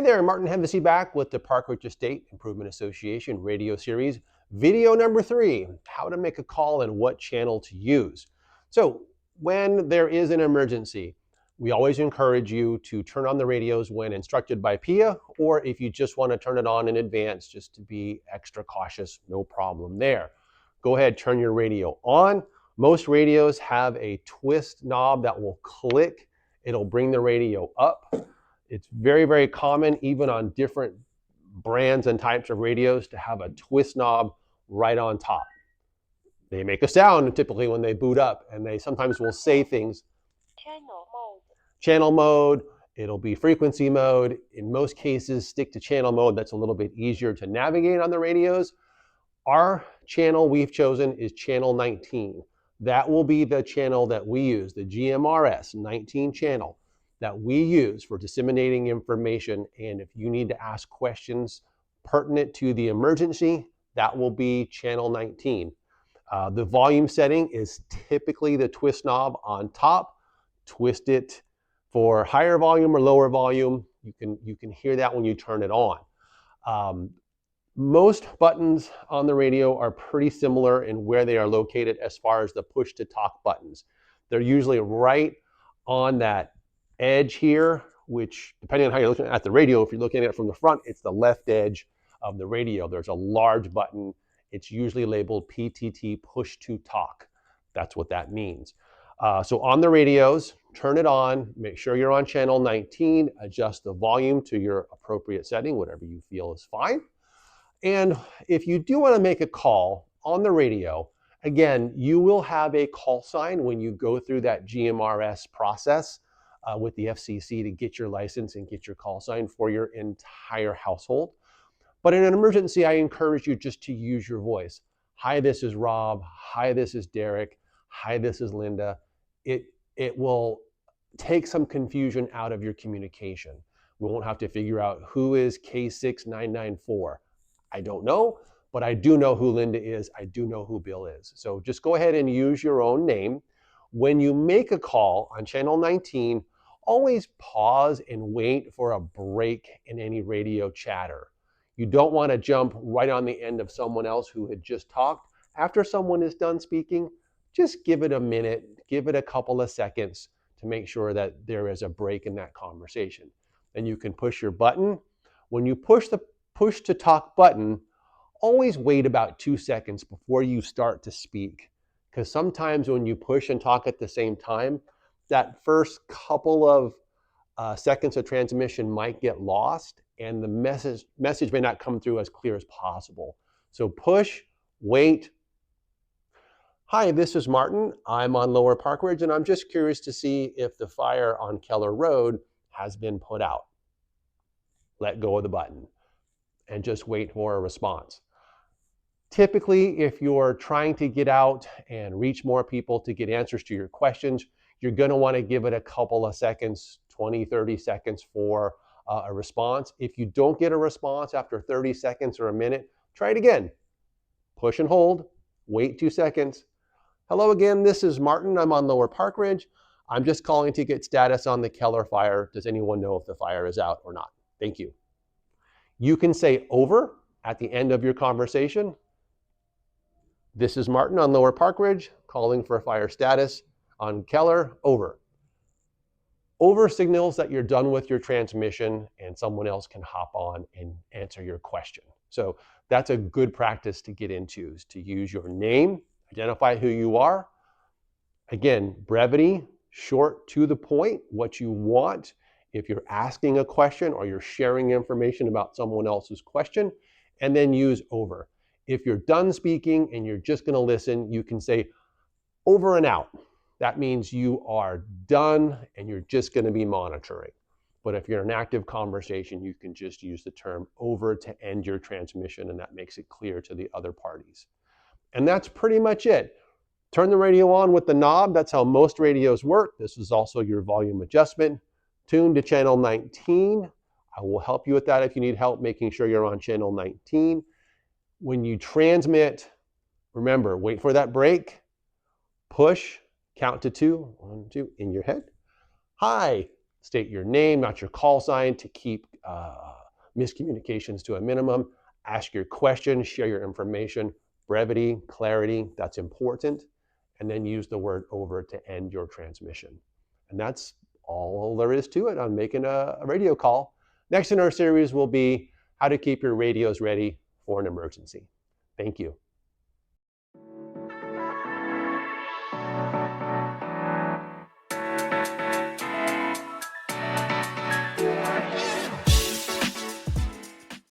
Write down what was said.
there, Martin Hevesy back with the Park Ridge Estate Improvement Association radio series, video number 3, how to make a call and what channel to use. So when there is an emergency, we always encourage you to turn on the radios when instructed by PEIA, or if you just want to turn it on in advance just to be extra cautious, no problem there. Go ahead, turn your radio on. Most radios have a twist knob that will click. It'll bring the radio up. It's very, very common, even on different brands and types of radios, to have a twist knob right on top. They make a sound typically when they boot up, and they sometimes will say things. Channel mode, it'll be frequency mode. In most cases, stick to channel mode. That's a little bit easier to navigate on the radios. Our channel we've chosen is channel 19. That will be the channel that we use, the GMRS 19 channel that we use for disseminating information. And if you need to ask questions pertinent to the emergency, that will be channel 19. The volume setting is typically the twist knob on top. Twist it for higher volume or lower volume. You can hear that when you turn it on. Most buttons on the radio are pretty similar in where they are located as far as the push to talk buttons. They're usually right on that edge here, which depending on how you're looking at the radio, if you're looking at it from the front, it's the left edge of the radio. There's a large button. It's usually labeled PTT, push to talk. That's what that means. So on the radios, turn it on, make sure you're on channel 19, adjust the volume to your appropriate setting, whatever you feel is fine. And if you do want to make a call on the radio, again, you will have a call sign when you go through that GMRS process with the FCC to get your license and get your call sign for your entire household. But in an emergency, I encourage you just to use your voice. Hi, this is Rob. Hi, this is Derek. Hi, this is Linda. It will take some confusion out of your communication. We won't have to figure out who is K6994. I don't know, but I do know who Linda is. I do know who Bill is. So just go ahead and use your own name. When you make a call on channel 19, always pause and wait for a break in any radio chatter. You don't want to jump right on the end of someone else who had just talked. After someone is done speaking, just give it a minute, give it a couple of seconds to make sure that there is a break in that conversation. Then you can push your button. When you push the push to talk button, always wait about 2 seconds before you start to speak. Because sometimes when you push and talk at the same time, that first couple of seconds of transmission might get lost and the message may not come through as clear as possible. So push, wait. Hi, this is Martin. I'm on Lower Park Ridge and I'm just curious to see if the fire on Keller Road has been put out. Let go of the button and just wait for a response. Typically, if you're trying to get out and reach more people to get answers to your questions, you're going to want to give it a couple of seconds, 20, 30 seconds for a response. If you don't get a response after 30 seconds or a minute, try it again. Push and hold, wait 2 seconds. Hello again, this is Martin. I'm on Lower Park Ridge. I'm just calling to get status on the Keller fire. Does anyone know if the fire is out or not? Thank you. You can say over at the end of your conversation. This is Martin on Lower Park Ridge, calling for fire status on Keller, over. Over signals that you're done with your transmission and someone else can hop on and answer your question. So that's a good practice to get into, is to use your name, identify who you are. Again, brevity, short, to the point, what you want. If you're asking a question or you're sharing information about someone else's question, and then use over. If you're done speaking and you're just going to listen, you can say over and out. That means you are done and you're just going to be monitoring. But if you're in an active conversation, you can just use the term over to end your transmission, and that makes it clear to the other parties. And that's pretty much it. Turn the radio on with the knob. That's how most radios work. This is also your volume adjustment. Tune to channel 19. I will help you with that if you need help making sure you're on channel 19. When you transmit, remember, wait for that break, push, count to 2, 1, 2, in your head. Hi, state your name, not your call sign, to keep miscommunications to a minimum. Ask your questions, share your information. Brevity, clarity, that's important. And then use the word over to end your transmission. And that's all there is to it on making a radio call. Next in our series will be how to keep your radios ready for an emergency. Thank you.